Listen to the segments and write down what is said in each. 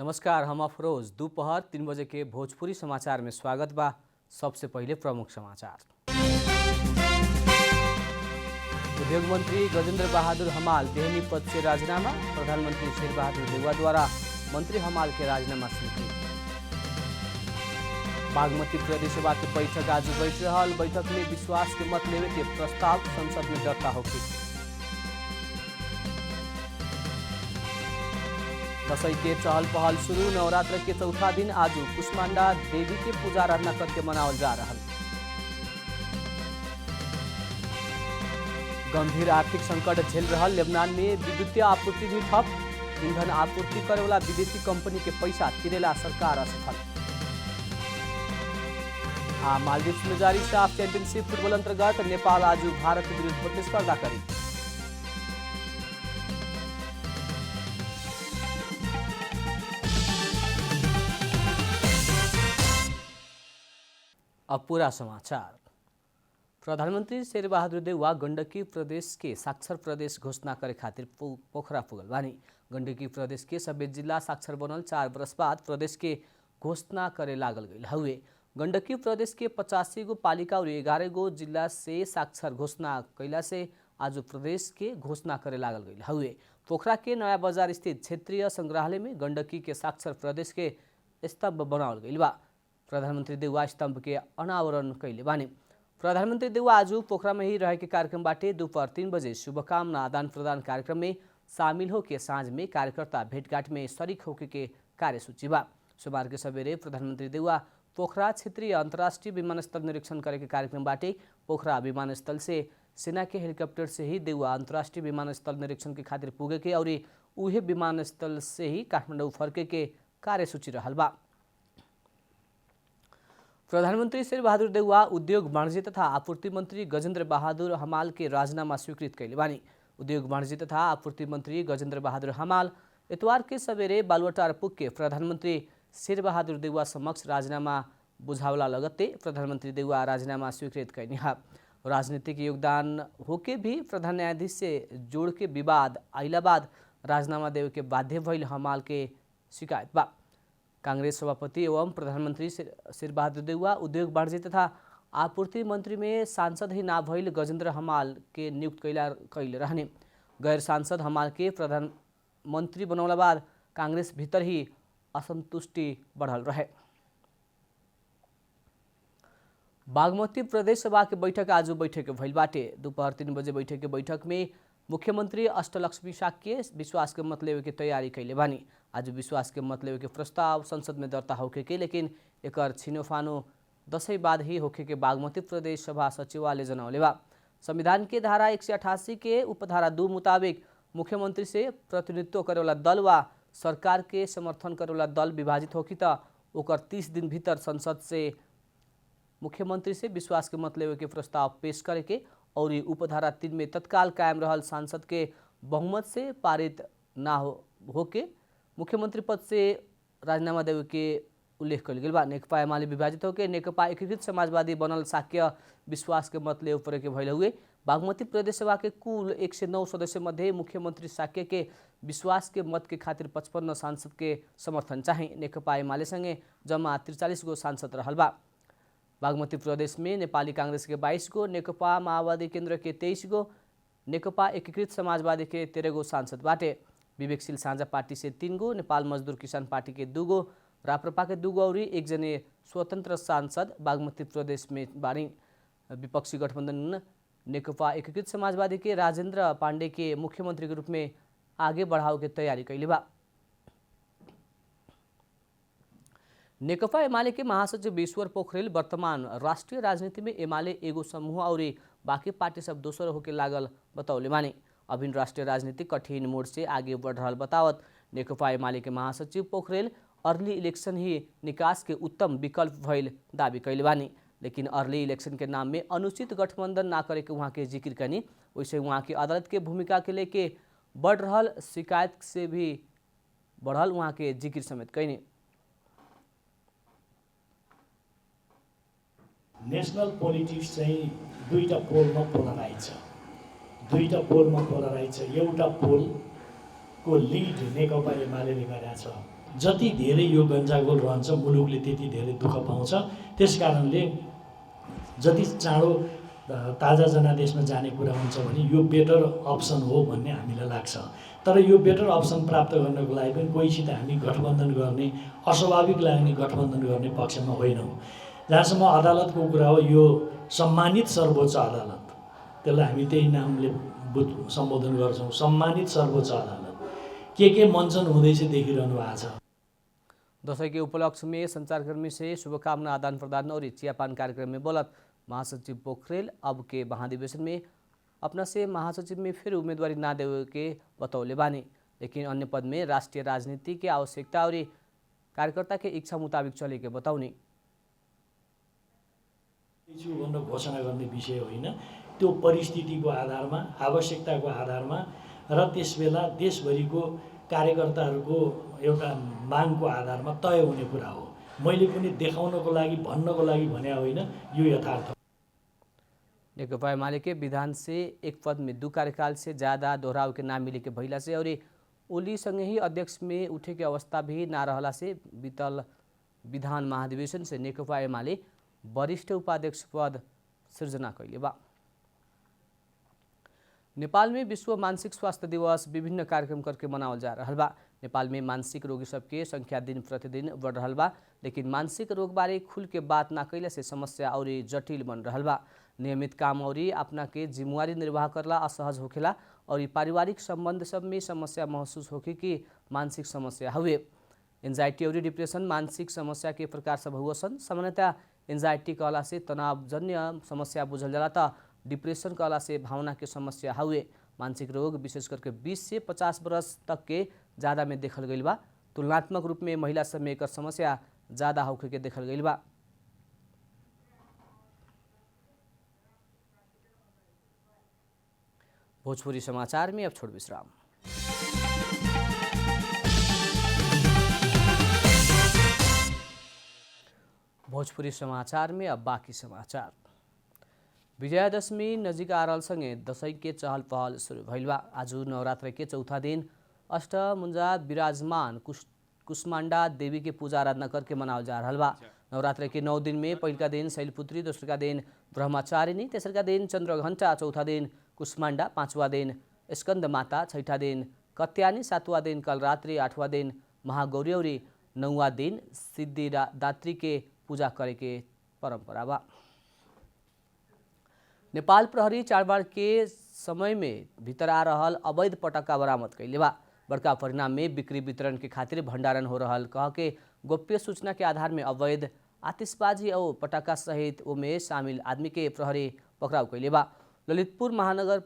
नमस्कार, हम अफरोज। दोपहर 3 बजे के भोजपुरी समाचार में स्वागत बा। सबसे पहले प्रमुख समाचार। उद्योग मंत्री गजेंद्र बहादुर हमाल देहनी पद से राजीनामा। प्रधानमंत्री शेर बहादुर देउवा द्वारा मंत्री हमाल के राजीनामा स्वीकृत। बागमती प्रदेश सभा के बैठक आज बैठ रहा। बैठक में विश्वास के मत लेवे के प्रस्ताव संसद में दर्ता होगी। दशैं के चहल पहल शुरू। नवरात्र के चौथा दिन आज कुष्मांडा देवी के पूजा आराधना करके मनावल जा रहा। गंभीर आर्थिक संकट झेल रहा लेबनान में विद्युतीय आपूर्ति भी ठप। ईंधन आपूर्ति करे वाला विदेशी कंपनी के पैसा तिरेला सरकार असफल। मालदीव में जारी साफ चैंपियनशिप फुटबॉल अंतर्गत नेपाल आज भारत विरुद्ध प्रतिस्पर्धा करी। अब पूरा समाचार। प्रधानमंत्री शेर बहादुर देउवा गण्डकी प्रदेश के साक्षर प्रदेश घोषणा करे खातिर पोखरा पुगल बानी। गण्डकी प्रदेश के सबै जिला साक्षर बनल 4 वर्ष बाद प्रदेश के घोषणा करे लागल गई हुए। गण्डकी प्रदेश के 85 गो पालिका और 11 गो जिला से साक्षर घोषणा कैला से आज प्रदेश के घोषणा करे लागल गई हुए। पोखरा के नया बाजार स्थित क्षेत्रीय संग्रहालय में गण्डकी के साक्षर प्रदेश के स्तंभ बनावल गई बा। प्रधानमंत्री देउवा स्तंभ के अनावरण कैले बानी। प्रधानमंत्री देउवा आज पोखरा में ही रहे के कार्यक्रम बाटे दोपहर 3 बजे शुभकामना आदान प्रदान कार्यक्रम में शामिल होके साँझ में कार्यकर्ता भेंटघाट में शरीक होके के कार्यसूची बा। सोमवार के सवेरे प्रधानमंत्री देउवा पोखरा क्षेत्रीय अंतर्राष्ट्रीय विमानस्थल निरीक्षण करे के कार्यक्रम बाटे। पोखरा विमानस्थल से सेना के हेलीकॉप्टर से ही देउवा अंतर्राष्ट्रीय विमानस्थल निरीक्षण के खातिर पुगे के और उहे विमानस्थल से ही काठमाडौँ फर्के के कार्यसूची रहल बा। प्रधानमंत्री शेर बहादुर देउवा उद्योग वाणिज्य तथा आपूर्ति मंत्री गजेंद्र बहादुर हमाल के राजीनामा स्वीकृत कैले बानी। उद्योग वाणिज्य तथा आपूर्ति मंत्री गजेंद्र बहादुर हमाल इतवार के सवेरे बालुवाटार पुग के प्रधानमंत्री शेर बहादुर देउवा समक्ष राजीनामा बुझावला लगत्ते प्रधानमंत्री देउवा राजीनामा स्वीकृत कैनी हा। राजनीतिक योगदान होके भी प्रधान न्यायाधीश से जोड़ के विवाद आइला बाद राजीनामा देवे के बाध्य भइल हमाल के शिकायत बा। कांग्रेस सभापति एवं प्रधानमंत्री शेर बहादुर देउवा उद्योग वाणिज्य तथा आपूर्ति मंत्री में सांसद ही ना भइल गजेंद्र हमाल के नियुक्त कैले रहने। गैर सांसद हमाल के प्रधानमंत्री बनौला बाद कांग्रेस भीतर ही असंतुष्टि बढ़ल रहे। बागमती प्रदेश सभा के बैठक आज बैठक भइल बाटे। दोपहर 3 बजे बैठक के बैठक में मुख्यमंत्री अष्टलक्ष्मी साक्य विश्वास के मत लेवे के तैयारी कैले बानी। आज विश्वास के मत लेवे के प्रस्ताव संसद में दर्ता होके के लेकिन एकर छिनोफानो दशैं बाद ही होके के बागमती प्रदेश सभा सचिवालय जनौले बा। संविधान के धारा 188 के उपधारा 2 मुताबिक मुख्यमंत्री से प्रतिनिधित्व करे वाला दल वा सरकार के समर्थन करे वाला दल विभाजित होकी त ओकर 30 दिन भीतर संसद से मुख्यमंत्री से विश्वास के मत लेवे के प्रस्ताव पेश करे के और उपधारा 3 में तत्काल कायम रहल सांसद के बहुमत से पारित ना होके मुख्यमंत्री पद से राजीनामा देवे के उल्लेख कल गई बा। नेकपा एमाले विभाजित होकर नेकपा एकीकृत समाजवादी बनल साक्य विश्वास के मत लेवे पड़े के भइल हुए। बागमती प्रदेश सभा के कुल 109 सदस्य मध्य मुख्यमंत्री साक्य के विश्वास के मत के खातिर 55 सांसद के समर्थन चाहे। नेकपा एमाले संगे जम्मा 43 गो सांसद रहल बा। बागमती प्रदेश में नेपाली कांग्रेस के 22 गो, नेकपा माओवादी केन्द्र के 23 गो, नेकपा एकीकृत समाजवादी के 13 गो सांसद बाटे। विवेकशील साझा पार्टी से 3 गो, नेपाल मजदूर किसान पार्टी के 2 गो, राप्रपा के 2 गो और 1 जने स्वतंत्र सांसद बागमती प्रदेश में बानी। विपक्षी गठबंधन नेकपा एकीकृत समाजवादी के राजेंद्र पांडे के मुख्यमंत्री के रूप में आगे बढ़ाव के तैयारी कैले बा। नेकपा एमाले के महासचिव ईश्वर पोखरेल वर्तमान राष्ट्रीय राजनीति में एमाले एगो समूह और बाकी पार्टी सब दोसर होके लागल बतौले माने। अभिन्न राष्ट्रीय राजनीति कठिन मोड़ से आगे बढ़ रहा बतावत नेकपा एमाले के महासचिव पोखरेल अर्ली इलेक्शन ही निकास के उत्तम विकल्प भइल दावी कैले बानी। लेकिन अर्ली इलेक्शन के नाम में अनुचित गठबंधन ना करे के वहाँ के जिक्र कनी। वैसे वहाँ की अदालत के भूमिका के लेके बढ़ रहल शिकायत से भी बढ़ल वहाँ के जिक्र समेत कैनी। नेशनल पोलिटिक्स चाहिँ दुईटा पोलमा पोलराइज छ। एउटा पोलको लिड नेकपा एमाले गरेको छ जति धेरै यो गन्जागोल रहन्छ मुलुकले त्यति धेरै दुःख पाउँछ। त्यस कारणले जति चाँडो ताजा जनादेशमा जाने कुरा हुन्छ भने यो बेटर अप्सन हो भन्ने हामीलाई लाग्छ। तर यो बेटर अप्सन प्राप्त गर्नको लागि पनि कोहीसित हामी गठबन्धन गर्ने, अस्वाभाविक लाग्ने गठबन्धन गर्ने पक्षमा होइनौँ। जहाँसम्म अदालतको कुरा हो, यो सम्मानित सर्वोच्च अदालत, त्यसलाई हामी त्यही नामले सम्बोधन गर्छौँ, सम्मानित सर्वोच्च अदालत के मञ्चन हुँदैछ देखिरहनु भएको छ। दशैं के उपलक्ष्य में संचारकर्मी से शुभकामना आदान प्रदान और चियापान कार्यक्रम में बोलत महासचिव पोखरेल अब के महाधिवेशन में अपना से महासचिव में फिर उम्मीदवारी ना देवे के बतौले बानी, लेकिन अन्य पद में राष्ट्रीय राजनीति के आवश्यकता और कार्यकर्ता के इच्छा मुताबिक चले के बताउने। भनेर घोषणा गर्ने विषय होइन, त्यो परिस्थितिको आधारमा, आवश्यकताको आधारमा र त्यसबेला देशभरिको कार्यकर्ताहरूको एउटा मागको आधारमा तय हुने कुरा हो। मैले पनि देखाउनको लागि, भन्नको लागि भने होइन, यो यथार्थ। नेकपा एमाले के विधान से एक पद में 2 कार्यकाल से ज़्यादा दोहराव के नाम मिले के भइला से और ओली संगे ही अध्यक्ष में उठे के अवस्था भी ना रहला से बीतल विधान महाधिवेशन से नेकपा एमाले वरिष्ठ उपाध्यक्ष पद सृजना कैले बा। नेपाल में विश्व मानसिक स्वास्थ्य दिवस विभिन्न कार्यक्रम करके मनावल जा रहा बा। नेपाल में मानसिक रोगी सबके संख्या दिन प्रतिदिन बढ़ रहा बा, लेकिन मानसिक रोग बारे खुल के बात ना कैला से समस्या और जटिल बन रहा बा। नियमित काम और अपना के जिम्मेवारी निर्वाह करला असहज होखेला और पारिवारिक संबंध सब में समस्या महसूस होके कि मानसिक समस्या हुए। एंजाइटी और डिप्रेशन मानसिक समस्या के प्रकार सब हुआ सन। सामान्यतः एंजाइटी कहला से तनावजन्य समस्या बुझल जाला त डिप्रेशन कहला से भावना के समस्या हुए। मानसिक रोग विशेष करके 20 से 50 वर्ष तक के ज़्यादा में देखल गई बा। तुलनात्मक रूप में महिला सब में एकर समस्या ज़्यादा होखे के देखल गई बा। भोजपुरी समाचार में अब छोड़ विश्राम। भोजपुरी समाचार में अब बाकी समाचार। विजयादशमी नजिक आ रहल संगे दशैं के चहल पहल शुरू भइल बा। आज नवरात्र के चौथा दिन अष्टमुंजा विराजमान कुष्मांडा देवी के पूजा आराधना करके मनावल जा रहल बा। नवरात्र के 9 दिन में पहिलका दिन शैलपुत्री, दोस्रका दिन ब्रह्मचारिणी, तेसरका दिन चंद्रघंटा, चौथा दिन कुष्मांडा, 5वां दिन स्कंद माता, 6ठा दिन कत्यानी, 7वां दिन कलरात्रि, 8वां दिन महागौरी और 9वां दिन सिद्धिदात्री के पूजा करे के परंपरा बा। नेपाल प्रहरी चाडबाड के समय में भीतर आ रहल अवैध पटाखा बरामद कैले बा। बड़का परिणाम में बिक्री वितरण के खातिर भंडारण हो रहल कह के गोप्य सूचना के आधार में अवैध आतिशबाजी और पटाखा सहित उमें शामिल आदमी के प्रहरी पकड़ाव कैले बा। ललितपुर महानगर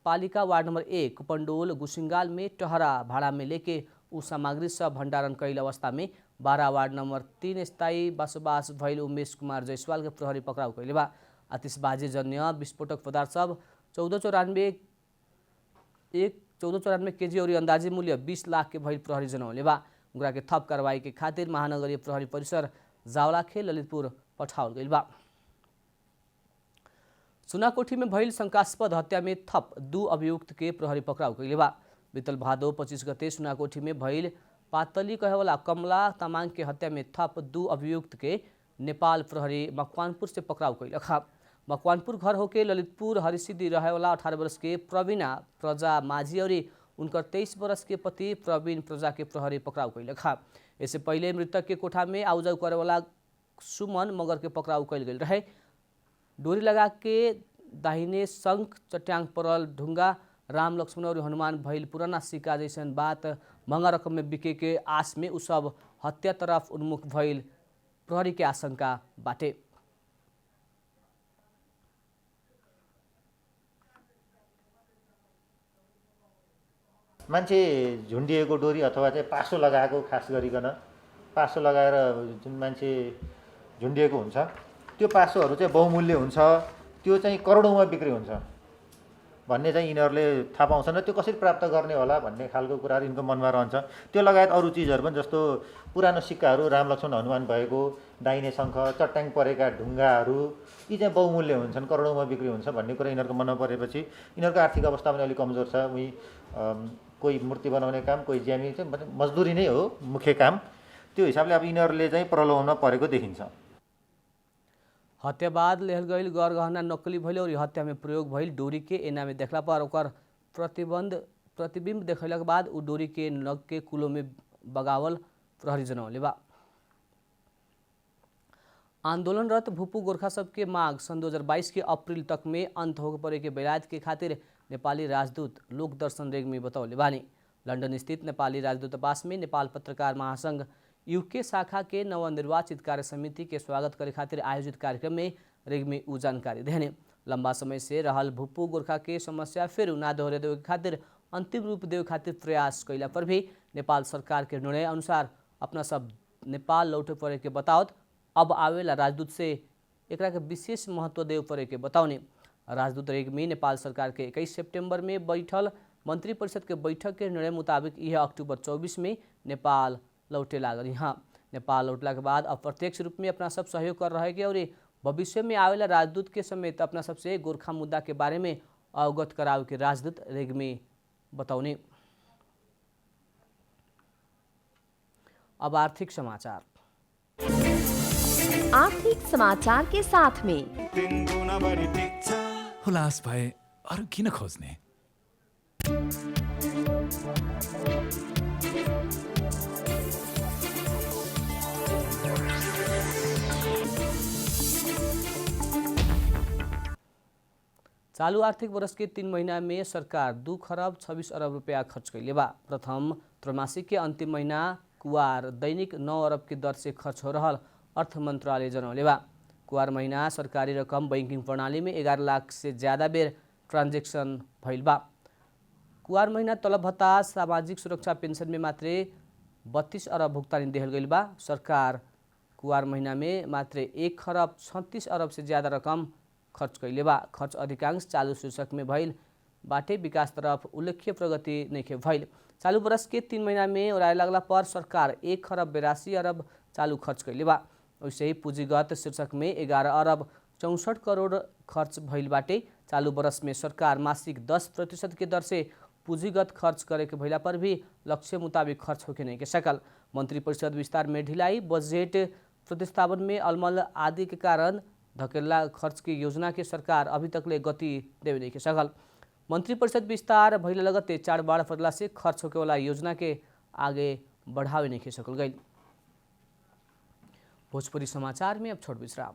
पालिका वार्ड नंबर 1 कुपंडोल गुसिंगाल में टहरा भाड़ा में लेके उ सामग्री सब भंडारण कैल अवस्था में 12 वार्ड नंबर 3 स्थायी बसोबास भइल उमेश कुमार जयसवाल के प्रहरी पकड़ाव कैले बा। आतिशबाजी जन्य विस्फोटक पदार्थ सब 1494 केजी और अंदाजी मूल्य 20 लाख के भइल प्रहरी जनौले बा। उनका के थप कार्रवाई के खातिर महानगरीय प्रहरी परिसर जावलाखे ललितपुर पठाओल गइल बा। सुनाकोठी में भइल शंकास्पद हत्या में थप 2 अभियुक्त के प्रहरी पकड़ाव कैले बा। बीतल भादो 25 गते सुनाकोठी में भइल पातली कहेवाला कमला तामाङ के हत्या में थप 2 अभियुक्त के नेपाल प्रहरी मकवानपुर से पकड़ाव कैलक। मकवानपुर घर होके ललितपुर हरिसिद्धि रहेवाला 18 वर्ष के प्रवीणा प्रजा माझी और उनकर 23 वर्ष के पति प्रवीण प्रजा के प्रहरी पकड़ाव कैलक। इससे पहले मृतक के कोठा में आउजाउ करेवाला सुमन मगर के पकड़ाव कैल गेल रहे। डोरी लगा के दाहिने शंख चट्याङ परल ढुंगा राम लक्ष्मण और हनुमान भइल पुराना सिक्का जैसन बात महंगा रकम में बिके के आस में उ सब हत्या तरफ उन्मुख भइल प्रहरी के आशंका बाटे। मान्छे झुन्डिएको डोरी अथवा चाहिँ पासो लगाएको खास गरिकन पासो लगाएर जुन मान्छे झुन्डिएको हुन्छ त्यो पासोहरू चाहिँ बहुमूल्य हुन्छ, त्यो चाहिँ करोडौँमा बिक्री हुन्छ भन्ने चाहिँ यिनीहरूले थाहा पाउँछन्। त्यो कसरी प्राप्त गर्ने होला भन्ने खालको कुराहरू यिनको मनमा रहन्छ। त्यो लगायत अरू चिजहरू पनि जस्तो पुरानो सिक्काहरू राम लक्ष्मण हनुमान भएको, दाहिने शङ्ख, चट्याङ परेका ढुङ्गाहरू यी चाहिँ बहुमूल्य हुन्छन्, करोडौँमा बिक्री हुन्छ भन्ने कुरा यिनीहरूको मनमा परेपछि यिनीहरूको आर्थिक अवस्था पनि अलिक कमजोर छ। कोही मूर्ति बनाउने काम, कोही ज्यामी, चाहिँ मजदुरी नै हो मुख्य काम। त्यो हिसाबले अब यिनीहरूले चाहिँ प्रलोभनमा परेको देखिन्छ। हत्याबाद लेहल गईल गरगहना नकली भइल और हत्या में प्रयोग भइल डोरी के एना में देखला पर ओकर प्रतिबिंब देखला के बाद उ डोरी के नग के कुलो में बगावल प्रहरी जनौले बा। आंदोलनरत भूपू गोरखा सब के मांग सन 2022 के अप्रैल तक में अंत होकर पड़े के बेलायत के खातिर नेपाली राजदूत लोक दर्शन रेग्मी बतौले बानी। लंदन स्थित नेपाली राजदूतावास में नेपाल पत्रकार महासंघ यूके शाखा के नवनिर्वाचित कार्य समिति के स्वागत करे खातिर आयोजित कार्यक्रम में रेग्मी उ जानकारी देने। लंबा समय से रहल भूपू गोरखा के समस्या फिर ना दोहरे देवे खातिर अंतिम रूप देवे खातिर प्रयास कैला पर भी नेपाल सरकार के निर्णय अनुसार अपना सब नेपाल लौटे पड़े के बतावत अब आवेला राजदूत से एकरा के विशेष महत्व देव पड़े के बताउने। राजदूत रेग्मी नेपाल सरकार के 21 सितंबर में बैठल मंत्री परिषद के बैठक के निर्णय मुताबिक यह अक्टूबर 24 में नेपाल लौटे लागल। यहाँ नेपाल लौटला के बाद अप्रत्यक्ष रूप में अपना सब सहयोग कर रहे और भविष्य में आवेला राजदूत के समेत अपना सबसे गोरखा मुद्दा के बारे में अवगत करावे के राजदूत रेग्मी बताउने। अब आर्थिक समाचार के साथ में हुलास भए अरू किन खोज्ने। चालू आर्थिक वर्ष के 3 महीना में सरकार 2 खरब 26 अरब रुपया खर्च कैले बा। प्रथम त्रैमासिक के अंतिम महीना कुवार दैनिक 9 अरब की दर से खर्च हो रहा अर्थ मंत्रालय जनौले बा। कुवार महीना सरकारी रकम बैंकिंग प्रणाली में 11 लाख से ज़्यादा बेर ट्रांजेक्शन भइल बा। कुवार महीना तलब भत्ता सामाजिक सुरक्षा पेंशन में मात्र 32 अरब भुगतानी देहल गइल बा। सरकार कुवार महीना में मात्र 1 खरब 36 अरब से ज़्यादा रकम खर्च कैले बा। खर्च अधिकांश चालू शीर्षक में भइल बाटे, विकास तरफ उल्लेख्य प्रगति नइखे भइल। चालू वर्ष के 3 महीना में ओराए लगला पर सरकार 1 खरब 82 अरब चालू खर्च कैले बा। वैसे ही पूंजीगत शीर्षक में 11 अरब 64 करोड़ खर्च भइल बाटे। चालू वर्ष में सरकार मासिक 10% के दर से पूंजीगत खर्च करे के भइला पर भी लक्ष्य मुताबिक खर्च होके नहीं के सकल। मंत्री परिषद विस्तार में ढिलाई, बजट प्रतिस्थापन में अलमल आदि के कारण धकेला खर्च की योजना के सरकार अभी तक ले गति देवे नहीं के सकल। मंत्री परिषद विस्तार भइला लगते चार बाढ़ पड़ला से खर्च होके वाला योजना के आगे बढ़ावे नहीं के सकल गई। भोजपुरी समाचार में अब छोट विश्राम।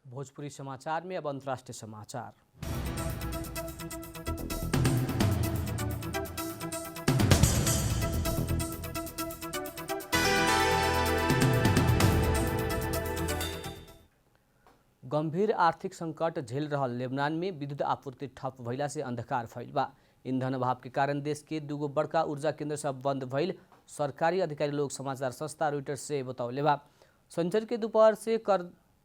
भोजपुरी समाचार में अब अंतर्राष्ट्रीय समाचार। गंभीर आर्थिक संकट झेल रहा लेबनान में विद्युत आपूर्ति ठप भइला से अंधकार फैल बा। ईंधन अभाव के कारण देश के 2 बड़का ऊर्जा केंद्र सब बंद भइल सरकारी अधिकारी लोग समाचार संस्था रॉयटर्स से बतौले बा। शनिचर के दोपहर से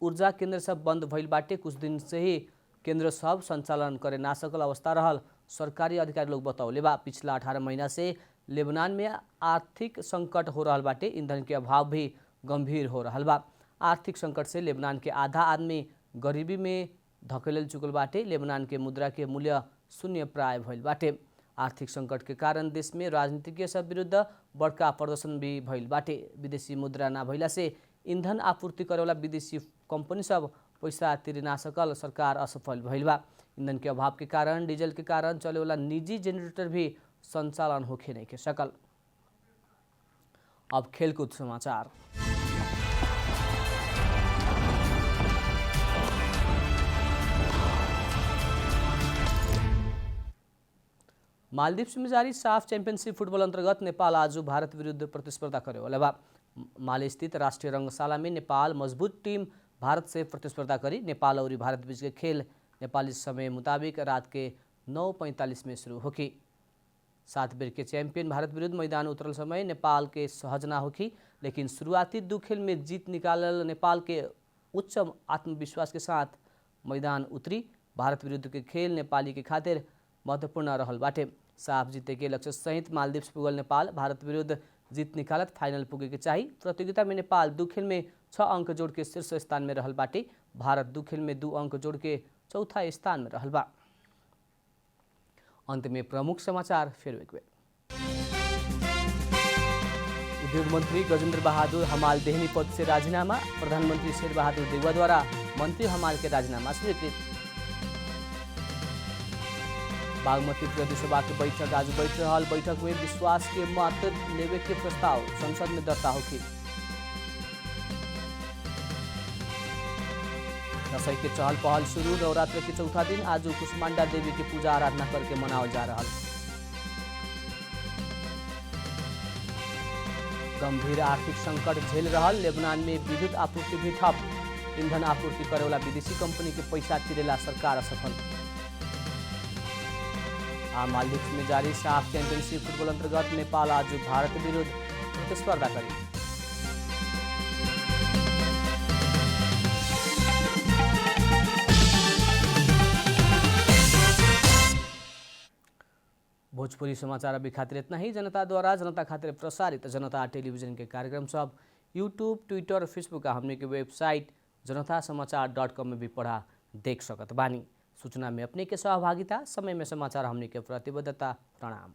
ऊर्जा केंद्र सब बंद भइल बाटे। कुछ दिन से ही केंद्र सब संचालन करे ना सकल अवस्था रहल सरकारी अधिकारी लोग बतौले बा। पिछला 18 महीना से लेबनान में आर्थिक संकट हो रहल बाटे। ईंधन के अभाव भी गंभीर हो रहल बा। आर्थिक संकट से लेबनान के आधा आदमी गरीबी में धकेलल चुकल बाटे। लेबनान के मुद्रा के मूल्य शून्य प्राय भइल बाटे। आर्थिक संकट के कारण देश में राजनीतिज्ञ सब विरुद्ध बड़का प्रदर्शन भी भइल बाटे। विदेशी मुद्रा ना भइला से ईंधन आपूर्ति करे वाला विदेशी कंपनी सब पैसा तिरे ना सकल सरकार असफल भइल बा। ईंधन के अभाव के कारण डीजल के कारण चले वाला निजी जनरेटर भी संचालन होखे नहीं के सकल। अब खेलकूद समाचार। मालदीव्स में जारी साफ चैंपियनशिप फुटबॉल अंतर्गत नेपाल आज भारत विरुद्ध प्रतिस्पर्धा करे वाला बा। माले स्थित राष्ट्रीय रंगशाला में नेपाल मजबूत टीम भारत से प्रतिस्पर्धा करी। नेपाल और भारत बीच के खेल नेपाली समय मुताबिक रात के 9:45 में शुरू होगी। 7 बेर के चैंपियन भारत विरुद्ध मैदान उतरल समय नेपाल के सहज ना होगी, लेकिन शुरुआती 2 खेल में जीत निकालल नेपाल के उच्च आत्मविश्वास के साथ मैदान उतरी। भारत विरुद्ध के खेल नेपाली के खातिर महत्वपूर्ण रहल बाटे। साफ जीते के लक्ष्य सहित मालदीव्स पुगल नेपाल भारत विरुद्ध जीत निकालत फाइनल पुगेके चाही। प्रतियोगिता में नेपाल 2 खेल में 6 अंक जोड़ के शीर्ष स्थान में रहल बाटे। भारत 2 खेल में 2 अंक जोड़ के चौथा स्थान में रहल बा। अंत में प्रमुख समाचार फिर एक बेर। उद्योग मंत्री गजेंद्र बहादुर हमाल देहनी पद से राजीनामा। प्रधानमंत्री शेर बहादुर देउवा द्वारा मंत्री हमाल के राजीनामा स्वीकृत। बागमती प्रदेश सभा की बैठक आज बैठ रहल। बैठक में विश्वास के मत लेवे के प्रस्ताव संसद में दर्ता होगी। दशहरा के चहल पहल शुरू। नवरात्र के चौथा दिन आज कुष्मांडा देवी की पूजा आराधना करके मनावल जा रहा। गंभीर आर्थिक संकट झेल रहा। लेबनान में विद्युत आपूर्ति भी ठप। ईंधन आपूर्ति करे वाला विदेशी कंपनी के पैसा तिरेला सरकार असफल। मालदीव में जारी साफ चैंपियनशिप फुटबॉल अंतर्गत नेपाल आज भारत विरुद्ध प्रतिस्पर्धा करी। भोजपुरी समाचार अभी खातिर इतना ही। जनता द्वारा जनता खातिर प्रसारित जनता टेलीविजन के कार्यक्रम सब यूट्यूब, ट्विटर, फेसबुक आ हमने के वेबसाइट जनतासमाचार.com में भी पढ़ा देख सकत बानी। सूचना में अपने के सहभागिता, समय में समाचार हमने के प्रतिबद्धता। प्रणाम।